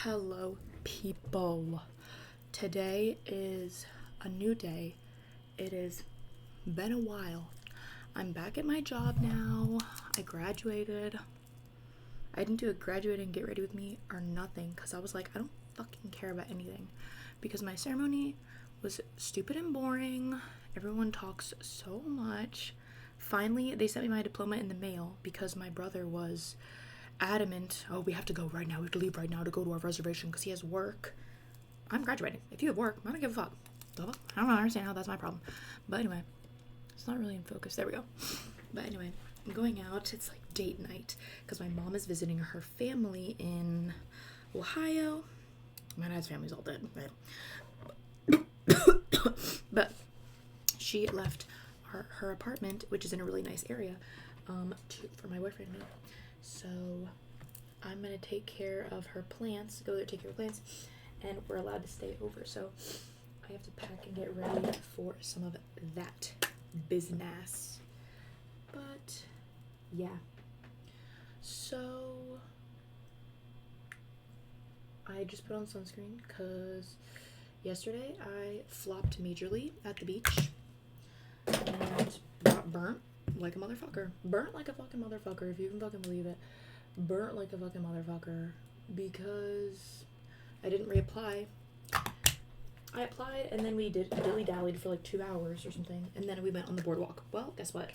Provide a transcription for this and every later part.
Hello, people. Today is a new day. It has been a while. I'm back at my job now. I graduated. I didn't do a graduate and get ready with me or nothing because I was like, I don't fucking care about anything because my ceremony was stupid and boring. Everyone talks so much. Finally, they sent me my diploma in the mail because my brother was adamant. Oh, we have to go right now. We have to leave right now to go to our reservation because he has work. I'm graduating. If you have work, I don't give a fuck. I don't understand how that's my problem. But anyway, it's not really in focus. There we go. But anyway, I'm going out. It's like date night because my mom is visiting her family in Ohio. My dad's family's all dead. But she left her apartment, which is in a really nice area, for my boyfriend and me. So I'm gonna take care of her plants, go there, take care of plants, and we're allowed to stay over. So I have to pack and get ready for some of that business. But yeah. So I just put on sunscreen because yesterday I flopped majorly at the beach and got burnt like a motherfucker. Burnt like a fucking motherfucker, if you can fucking believe it. Burnt like a fucking motherfucker because I didn't reapply. I applied and then we dilly-dallied for like 2 hours or something, and then we went on the boardwalk. Well, guess what?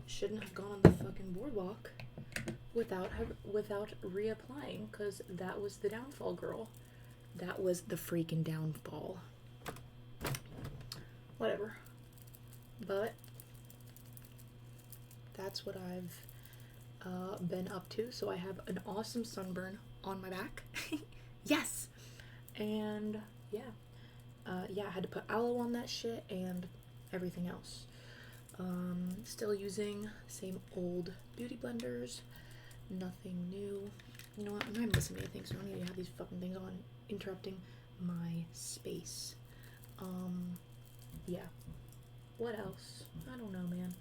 Shouldn't have gone on the fucking boardwalk without reapplying, because that was the downfall, girl. That was the freaking downfall. Whatever. But that's what I've been up to. So I have an awesome sunburn on my back. Yes. And yeah, I had to put aloe on that shit and everything else. Still using same old beauty blenders, nothing new. You know what, I'm not even listening to anything, so I don't need to have these fucking things on interrupting my space. Yeah, what else? I don't know, man.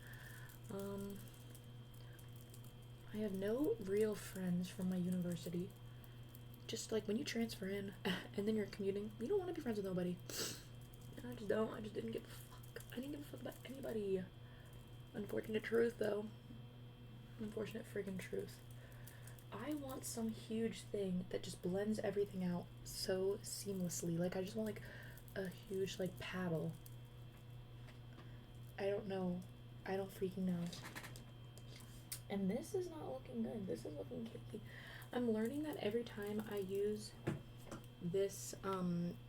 I have no real friends from my university. Just like when you transfer in and then you're commuting, you don't want to be friends with nobody. I just don't. I just didn't give a fuck. I didn't give a fuck about anybody. Unfortunate truth, though. Unfortunate freaking truth. I want some huge thing that just blends everything out so seamlessly. Like, I just want, like, a huge, like, paddle. I don't know. I don't freaking know. And this is not looking good. This is looking cakey. I'm learning that every time I use this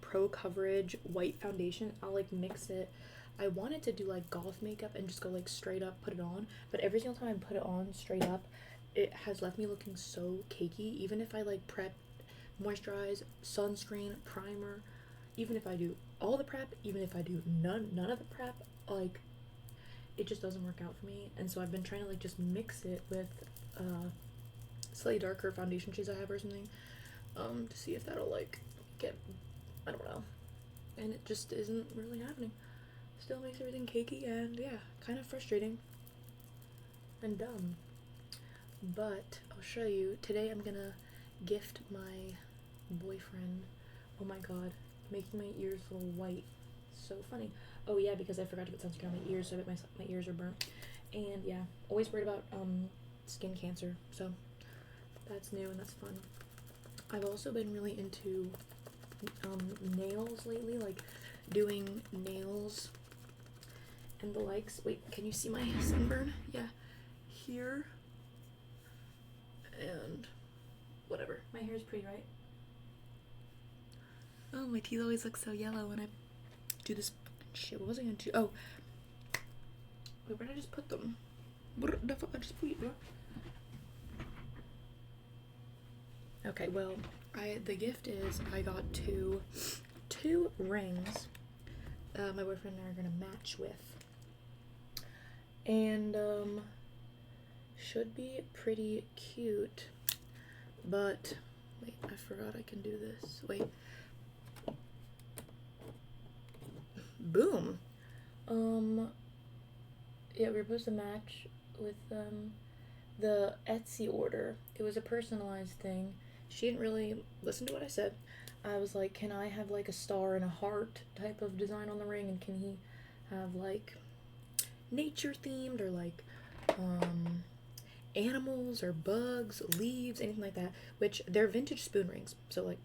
Pro Coverage white foundation, I'll like mix it. I wanted to do like golf makeup and just go like straight up put it on, but every single time I put it on straight up, it has left me looking so cakey. Even if I like prep, moisturize, sunscreen, primer, even if I do all the prep, even if I do none of the prep, like it just doesn't work out for me. And so I've been trying to like just mix it with slightly darker foundation shades I have or something, to see if that'll like get, I don't know. And it just isn't really happening. Still makes everything cakey and yeah, kind of frustrating and dumb. But I'll show you. Today I'm gonna gift my boyfriend, oh my god, making my ears a little white. So funny. Oh yeah, because I forgot to put sunscreen on my ears, so I bet my ears are burnt. And yeah, always worried about skin cancer, so that's new and that's fun. I've also been really into nails lately, like doing nails and the likes. Wait, can you see my sunburn? Yeah, here and whatever. My hair is pretty, right? Oh, my teeth always look so yellow when I do this shit. What was I gonna do? Oh, wait, where did I just put them? What the fuck? I just put it, bro. Okay, well, the gift is I got two rings. My boyfriend and I are gonna match with, and should be pretty cute. But wait, I forgot I can do this. Wait. Boom. Yeah, we were supposed to match with the Etsy order. It was a personalized thing. she didn't really listen to what I said. I was like, can I have like a star and a heart type of design on the ring, and can he have like nature themed or like animals or bugs, leaves, anything like that, which they're vintage spoon rings, so like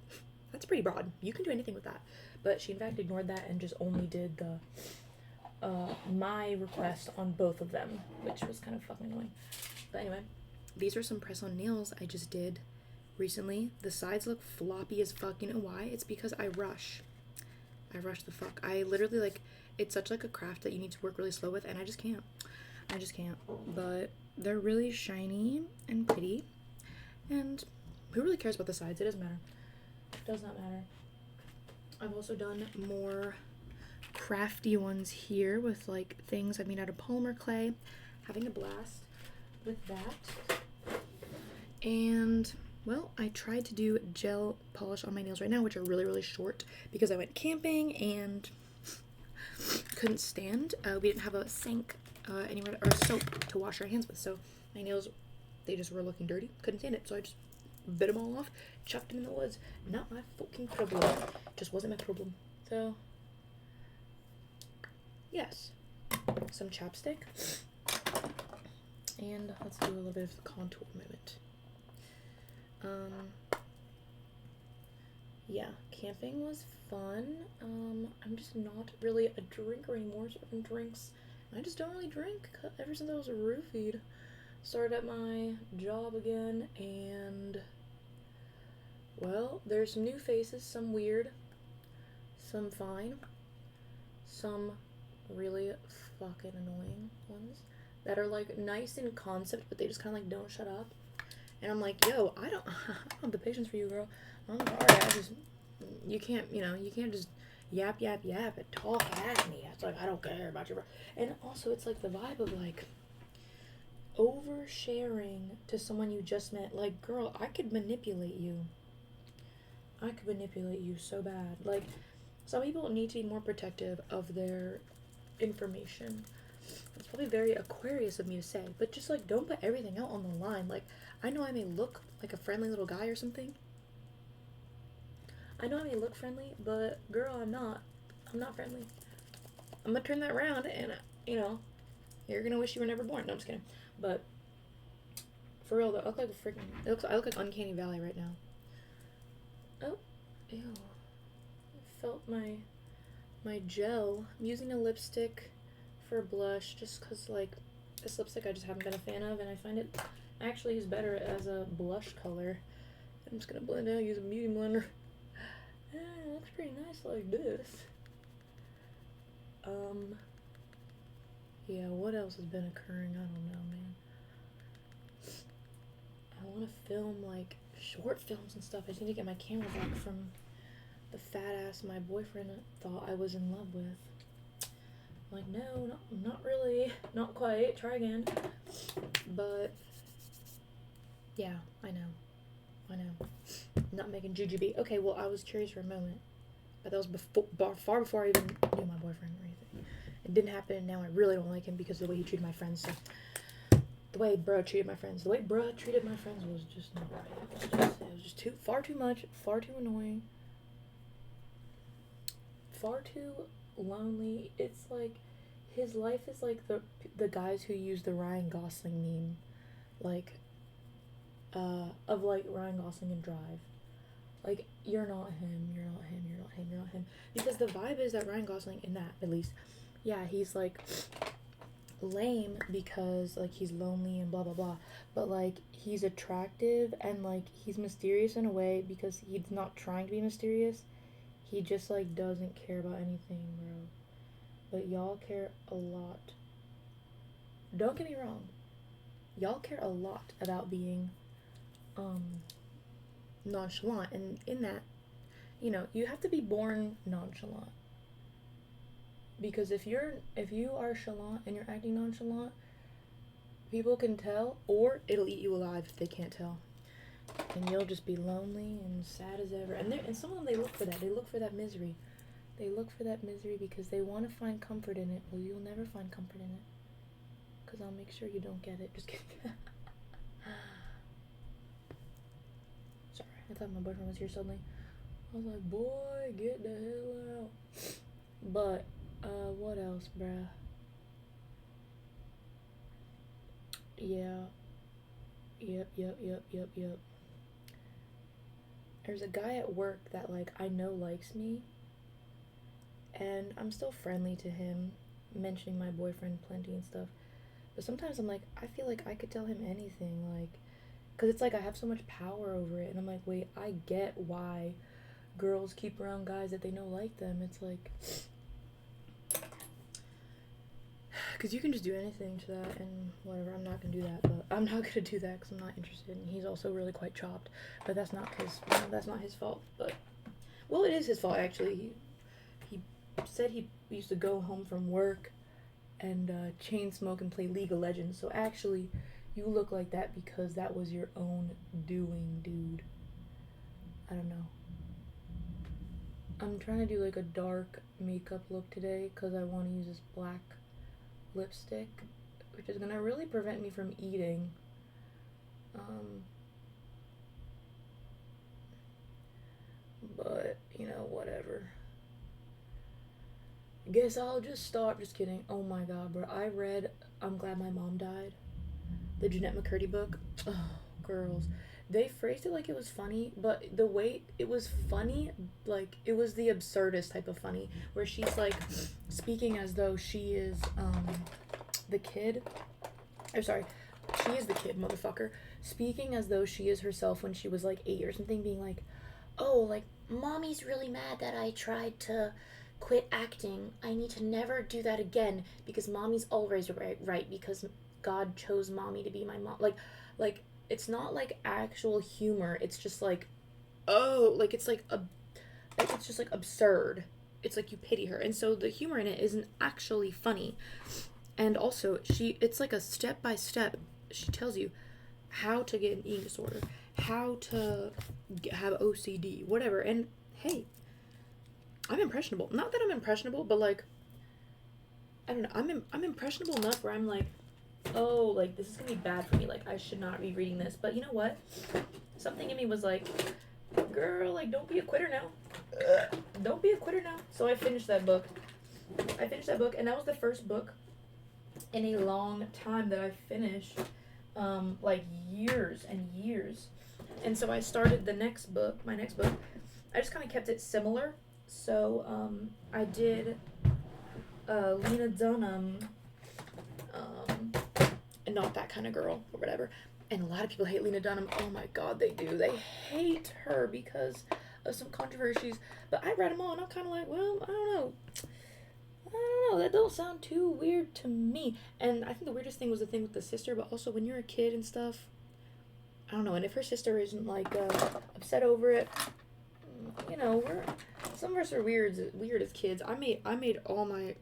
that's pretty broad. You can do anything with that. But she in fact ignored that and just only did the my request on both of them, which was kind of fucking annoying. But anyway, these are some press-on nails I just did recently. The sides look floppy as fuck. You know why? It's because I rush the fuck. I literally, like, it's such like a craft that you need to work really slow with, and I just can't. But they're really shiny and pretty, and who really cares about the sides? It doesn't matter. It does not matter. I've also done more crafty ones here with like things I've made out of polymer clay. Having a blast with that. And well, I tried to do gel polish on my nails right now, which are really, really short because I went camping and couldn't stand. We didn't have a sink anywhere or soap to wash our hands with, so my nails, they just were looking dirty. Couldn't stand it, so I just bit them all off, chucked them in the woods. Not my fucking problem. Just wasn't my problem. So yes, some chapstick, and let's do a little bit of the contour moment. Yeah, camping was fun. I'm just not really a drinker anymore. Certain drinks, I just don't really drink ever since I was roofied. Started at my job again, and well, there's some new faces, some weird, some fine, some really fucking annoying ones that are like nice in concept, but they just kind of like don't shut up. And I'm like, yo, I don't have the patience for you, girl. I'm sorry. You can't just yap and talk at me. It's like, I don't care about your. And also, it's like the vibe of like oversharing to someone you just met. Like, girl, I could manipulate you. So bad. Like, some people need to be more protective of their information. It's probably very Aquarius of me to say, but just like, don't put everything out on the line. Like, I know I may look like a friendly little guy or something. I know I may look friendly, but girl, I'm not friendly. I'm gonna turn that around, and you're gonna wish you were never born. No, I'm just kidding. But for real though, I look like a freaking. I look like Uncanny Valley right now. Oh, ew! I felt my gel. I'm using a lipstick for blush, just cause like this lipstick I just haven't been a fan of, and I find it actually is better as a blush color. I'm just gonna blend out, use a beauty blender. It looks pretty nice like this. Yeah, what else has been occurring? I don't know, man. I want to film like short films and stuff. I just need to get my camera back from the fat ass my boyfriend thought I was in love with. I'm like, no, not really, not quite. Try again. But yeah, I know. Not making jujube. Okay, well, I was curious for a moment, but that was far before I even knew my boyfriend or anything. It didn't happen, and now I really don't like him because of the way he treated my friends. So the way bruh treated my friends was just not right. It was just far too much, far too annoying, far too lonely. It's like his life is like the guys who use the Ryan Gosling meme, like of like Ryan Gosling in Drive. Like, you're not him. Because the vibe is that Ryan Gosling, in that at least, yeah, he's like lame because like he's lonely and blah blah blah, but like he's attractive and like he's mysterious in a way because he's not trying to be mysterious. He just like doesn't care about anything, bro. But y'all care a lot. Don't get me wrong. Y'all care a lot about being nonchalant, and in that, you have to be born nonchalant. Because if you are chalant and you're acting nonchalant, people can tell, or it'll eat you alive if they can't tell. And you'll just be lonely and sad as ever. And some of them, they look for that. They look for that misery. They look for that misery because they want to find comfort in it. Well, you'll never find comfort in it. Because I'll make sure you don't get it. Just kidding. Sorry. I thought my boyfriend was here suddenly. I was like, boy, get the hell out. But, what else, bruh? Yeah. Yep. There's a guy at work that, like, I know likes me. And I'm still friendly to him, mentioning my boyfriend plenty and stuff. But sometimes I'm like, I feel like I could tell him anything, like, because it's like I have so much power over it. And I'm like, wait, I get why girls keep around guys that they know like them. It's like, because you can just do anything to that and whatever. I'm not going to do that, but I'm not going to do that because I'm not interested. And he's also really quite chopped, but that's not his fault. But, well, it is his fault, actually. He said he used to go home from work and chain smoke and play League of Legends. So actually, you look like that because that was your own doing, dude. I don't know. I'm trying to do like a dark makeup look today because I want to use this black lipstick, which is gonna really prevent me from eating. But you know, whatever. Guess I'll just start. Just kidding. Oh my god, bro. I read I'm Glad My Mom Died, the Jeanette McCurdy book. Oh, girls. They phrased it like it was funny, but the way it was funny, like, it was the absurdist type of funny, where she's, like, speaking as though she is, the kid. Or, sorry, she is the kid, motherfucker. Speaking as though she is herself when she was, like, 8 or something, being like, oh, like, mommy's really mad that I tried to quit acting. I need to never do that again, because mommy's always right, because God chose mommy to be my mom. Like, it's not like actual humor. It's just like, oh, like it's just like absurd. It's like you pity her, and so the humor in it isn't actually funny. And also, it's like a step by step. She tells you how to get an eating disorder, how to have OCD, whatever. And hey, I'm impressionable. Not that I'm impressionable, but like, I don't know. I'm impressionable enough where I'm like, oh, like, this is gonna be bad for me, like, I should not be reading this. But you know what? Something in me was like, girl, like, don't be a quitter now. Don't be a quitter now. So I finished that book. And that was the first book in a long time that I finished, like, years and years. And so I started my next book. I just kind of kept it similar. So, I did, Lena Dunham, Not That Kind of Girl, or whatever. And a lot of people hate Lena Dunham. Oh my god, they do. They hate her because of some controversies. But I read them all, and I'm kind of like, well, I don't know. That don't sound too weird to me. And I think the weirdest thing was the thing with the sister, but also when you're a kid and stuff, I don't know. And if her sister isn't, like, upset over it, you know, some of us are weird as kids. I made all my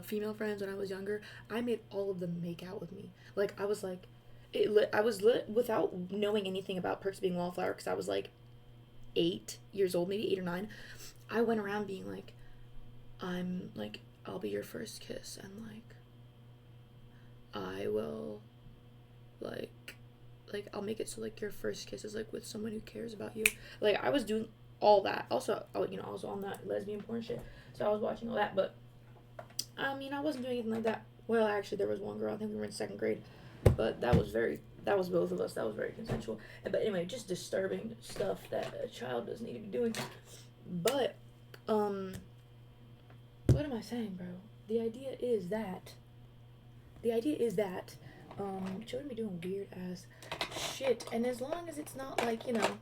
female friends when I was younger. I made all of them make out with me. Like, I was like, I was lit without knowing anything about Perks Being Wallflower, because I was like 8 years old, maybe 8 or 9. I went around being like, I'm like, I'll be your first kiss, and like, I will, like I'll make it so like your first kiss is like with someone who cares about you. Like, I was doing all that. Also, you know, I was on that lesbian porn shit, so I was watching all that. But I mean, I wasn't doing anything like that. Well, actually, there was one girl. I think we were in 2nd grade, but that was both of us. That was very consensual. But anyway, just disturbing stuff that a child doesn't need to be doing. But what am I saying, bro? The idea is that children be doing weird ass shit, and as long as it's not like, you know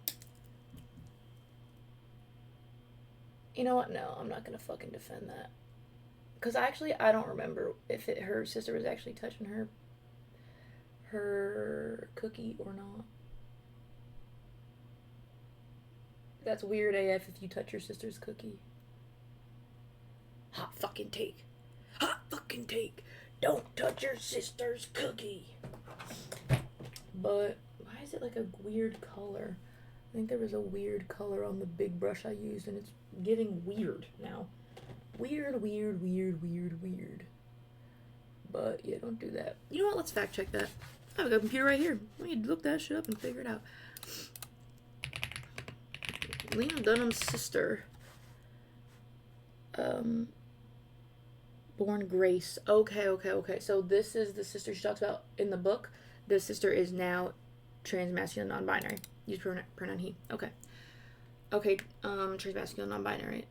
what? No, I'm not gonna fucking defend that. Cause actually, I don't remember if her sister was actually touching her cookie or not. That's weird AF if you touch your sister's cookie. Hot fucking take. Don't touch your sister's cookie. But why is it like a weird color? I think there was a weird color on the big brush I used, and it's getting weird now. Weird. But yeah, don't do that. You know what? Let's fact check that. I have a computer right here. Let me look that shit up and figure it out. Lena Dunham's sister. Born Grace. Okay. So this is the sister she talks about in the book. The sister is now transmasculine, non-binary. Use pronoun he. Okay. Transmasculine, non-binary.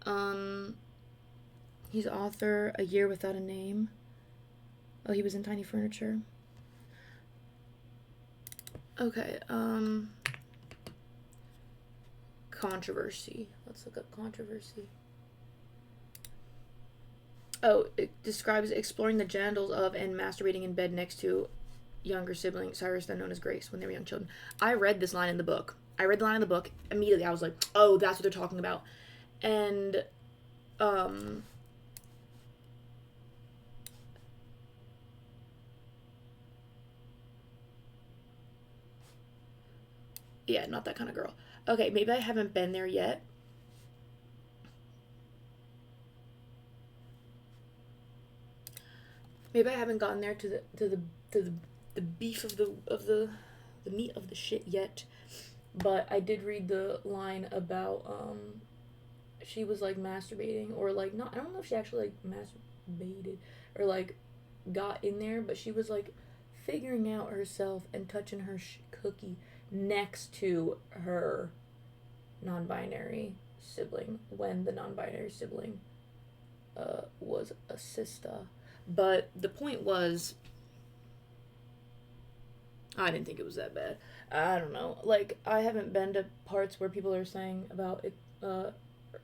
He's author A Year Without a Name. Oh, he was in Tiny Furniture. Okay, controversy. Let's look up controversy. Oh, it describes exploring the genitals of and masturbating in bed next to younger sibling Cyrus, then known as Grace, when they were young children. I read this line in the book. Immediately. I was like, oh, that's what they're talking about. And, yeah, not that kind of girl. Okay, maybe I haven't been there yet. Maybe I haven't gotten there to the beef of the meat of the shit yet. But I did read the line about she was like masturbating, or like, not, I don't know if she actually like masturbated or like got in there, but she was like figuring out herself and touching her cookie next to her non-binary sibling when the non-binary sibling was a sister. But the point was, I didn't think it was that bad. I don't know. Like, I haven't been to parts where people are saying about it,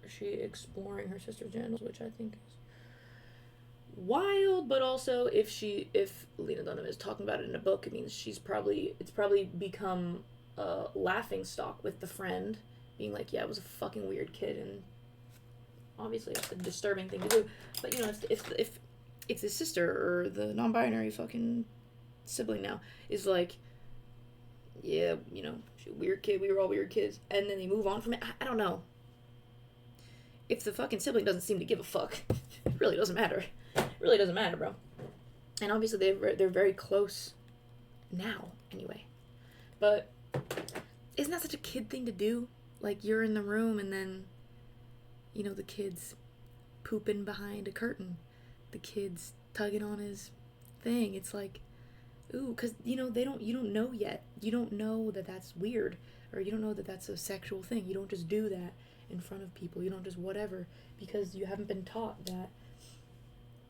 she exploring her sister's genitals, which I think is wild. But also, if Lena Dunham is talking about it in a book, it means it's probably become a laughing stock with the friend, being like, yeah, it was a fucking weird kid, and obviously it's a disturbing thing to do. But, you know, if it's his sister or the non-binary fucking sibling now is like, yeah, you know, she's a weird kid, we were all weird kids, and then they move on from it. I don't know. If the fucking sibling doesn't seem to give a fuck, it really doesn't matter. It really doesn't matter, bro. And obviously they're very close now, anyway. But isn't that such a kid thing to do? Like, you're in the room and then, you know, the kid's pooping behind a curtain. The kid's tugging on his thing. It's like, ooh, because, you know, you don't know yet. You don't know that that's weird, or you don't know that that's a sexual thing. You don't just do that in front of people. You don't just whatever, because you haven't been taught that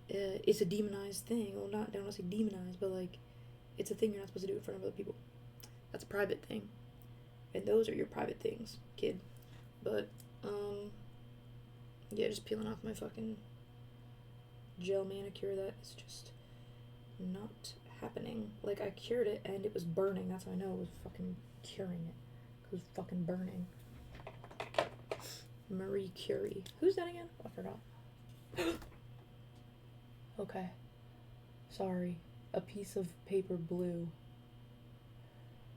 it's a demonized thing. Well, I don't want to say demonized, but, like, it's a thing you're not supposed to do in front of other people. That's a private thing. And those are your private things, kid. But, yeah, just peeling off my fucking gel manicure. That is just not happening. Like, I cured it and it was burning. That's how I know it was fucking curing it. It was fucking burning. Marie Curie. Who's that again? I forgot. Okay. Sorry. A piece of paper blue.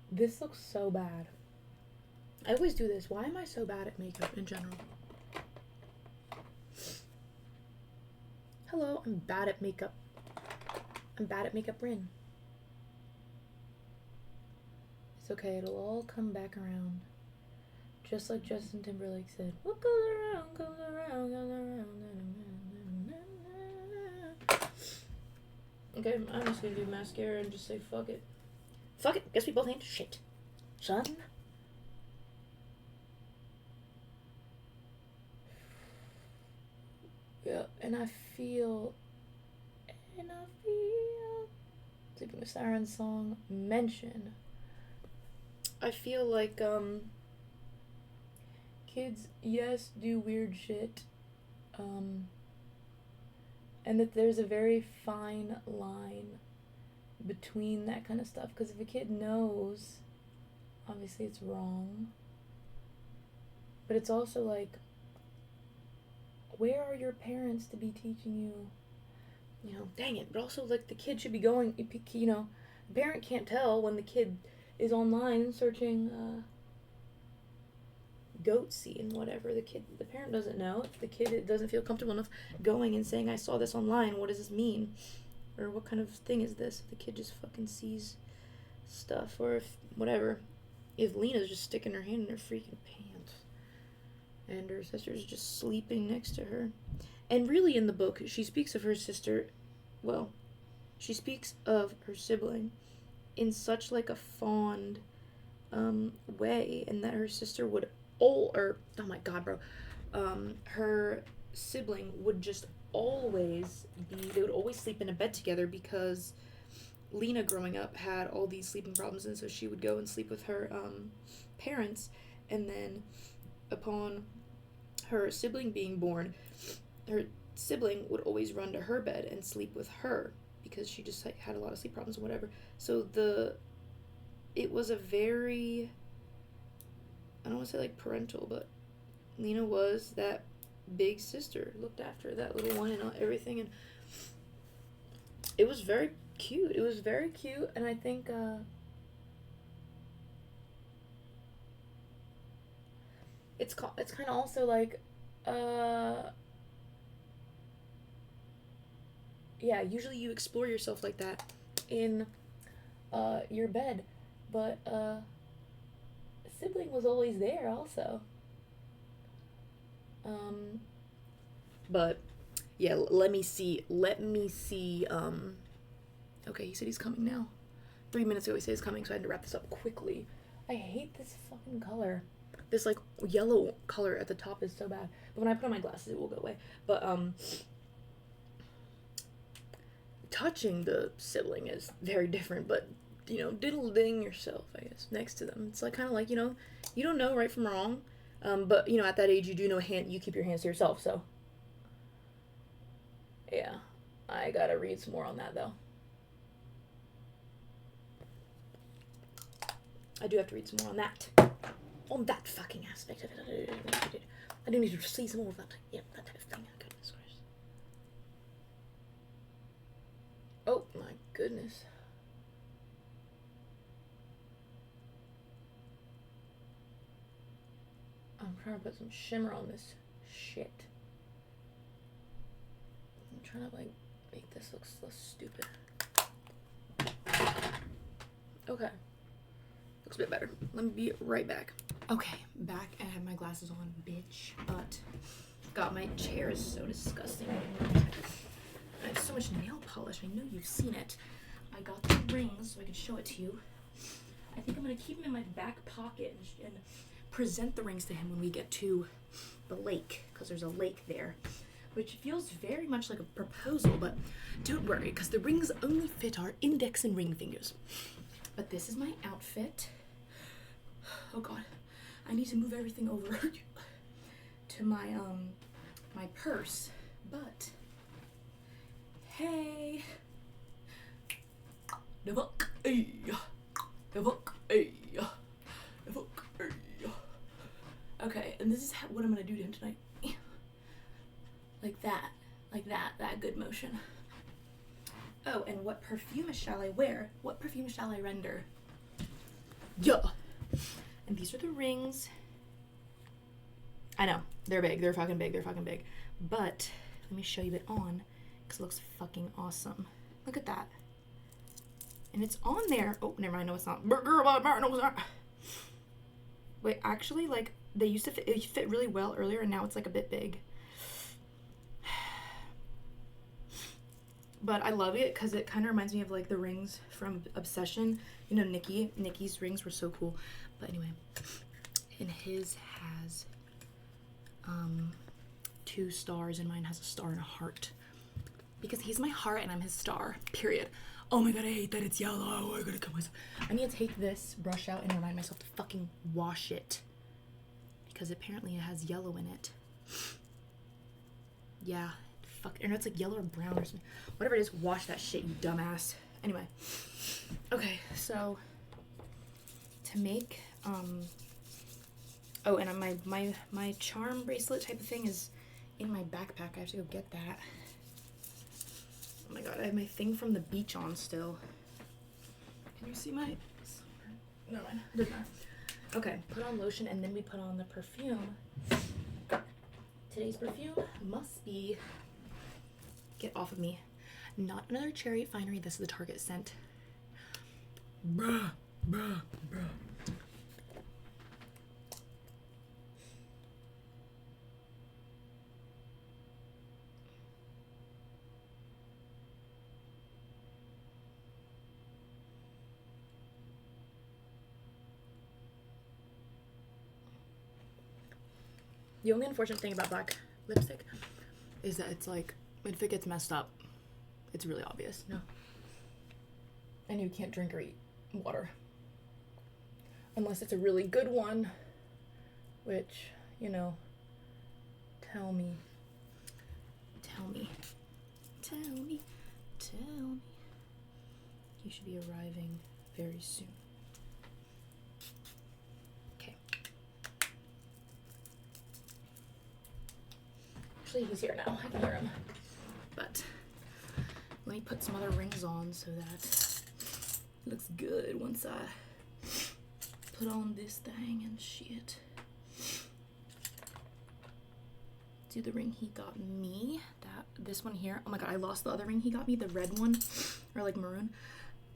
This looks so bad. I always do this. Why am I so bad at makeup in general? Hello, I'm bad at makeup. I'm bad at makeup, Rin. It's okay, it'll all come back around. Just like Justin Timberlake said, what goes around, goes around, goes around. Okay, I'm just gonna do mascara and just say fuck it. Fuck it, guess we both ain't shit. Son? Yeah, and I feel Sleeping with Sirens song mention. I feel like kids, yes, do weird shit, and that there's a very fine line between that kind of stuff, because if a kid knows, obviously it's wrong, but it's also like, where are your parents to be teaching you, you know, dang it, but also, like, the kid should be going, you know, the parent can't tell when the kid is online searching, goat scene, whatever, the parent doesn't know. If the kid doesn't feel comfortable enough going and saying, I saw this online, what does this mean? Or what kind of thing is this? If the kid just fucking sees stuff, or if, whatever, if Lena's just sticking her hand in her freaking pants. And her sister's just sleeping next to her. And really in the book, she speaks of her sister, well, she speaks of her sibling in such like a fond way, and that her sister would oh my god, bro, her sibling would just always they would always sleep in a bed together because Lena growing up had all these sleeping problems, and so she would go and sleep with her parents, and then upon her sibling being born, her sibling would always run to her bed and sleep with her because she just like, had a lot of sleep problems and whatever. So it was a very, I don't want to say like parental, but Lena was that big sister, looked after that little one and everything, and it was very cute. It was very cute, and I think it's kind of also like yeah, usually you explore yourself like that in your bed, but sibling was always there also. But yeah, let me see okay, he said he's coming now. 3 minutes ago he said he's coming, so I had to wrap this up quickly. I hate this fucking color. This like yellow color at the top is so bad, but when I put on my glasses it will go away. But touching the sibling is very different, but you know, diddle-ding yourself, I guess, next to them. It's like kind of like, you know, you don't know right from wrong, but you know, at that age you do know you keep your hands to yourself. So yeah, I gotta read some more on that though. I do have to read some more on that fucking aspect of it. I do need to see some more of that. Yeah, that type of thing. Goodness gracious. Oh my goodness. I'm trying to put some shimmer on this shit. I'm trying to like make this look less stupid. Okay. Looks a bit better. Let me be right back. Okay, back and I have my glasses on, bitch. But God, my chair is so disgusting. I have so much nail polish. I know you've seen it. I got the rings so I can show it to you. I think I'm gonna keep them in my back pocket and present the rings to him when we get to the lake, because there's a lake there, which feels very much like a proposal. But don't worry, because the rings only fit our index and ring fingers. But this is my outfit. Oh God, I need to move everything over to my my purse. But hey, the book, the book, the book. Okay, and this is what I'm gonna do to him tonight. Like that good motion. Oh, and what perfume shall I wear? What perfume shall I render? Yeah. And these are the rings. I know, they're big, they're fucking big. But let me show you it on, because it looks fucking awesome. Look at that. And it's on there. Oh, never mind, no it's not. Girl, no it's not. Wait, actually, like, they used to fit really well earlier, and now it's like a bit big. But I love it because it kind of reminds me of like the rings from Obsession. You know, Nikki's rings were so cool. But anyway, and his has 2 stars, and mine has a star and a heart. Because he's my heart and I'm his star, period. Oh my God, I hate that it's yellow. I gotta kill myself. I need to take this brush out and remind myself to fucking wash it. Because apparently it has yellow in it. Yeah. Fuck, or no, it's like yellow or brown or something. Whatever it is, wash that shit, you dumbass. Anyway. Okay, so to make oh, and my charm bracelet type of thing is in my backpack. I have to go get that. Oh my God, I have my thing from the beach on still. Can you see my? Never mind, it doesn't matter. Okay, put on lotion and then we put on the perfume. Today's perfume must be, get off of me, not another Cherry Finery. This is the Target scent. Bruh. The only unfortunate thing about black lipstick is that it's like, if it gets messed up, it's really obvious. No. And you can't drink or eat water. Unless it's a really good one, which, you know, tell me. You should be arriving very soon. Okay. Actually, he's here now. I can hear him. But let me put some other rings on so that it looks good once I put on this thing and shit. Do the ring he got me. This one here. Oh my god, I lost the other ring he got me, the red one, or like maroon.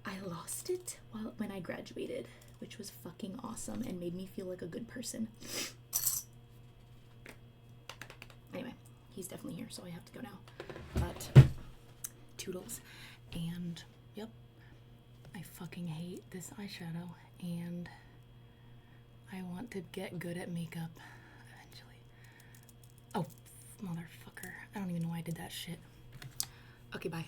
I lost it when I graduated, which was fucking awesome and made me feel like a good person. Anyway, he's definitely here, so I have to go now. But toodles, and yep, I fucking hate this eyeshadow, and I want to get good at makeup eventually. Oh, motherfucker. I don't even know why I did that shit. Okay, bye.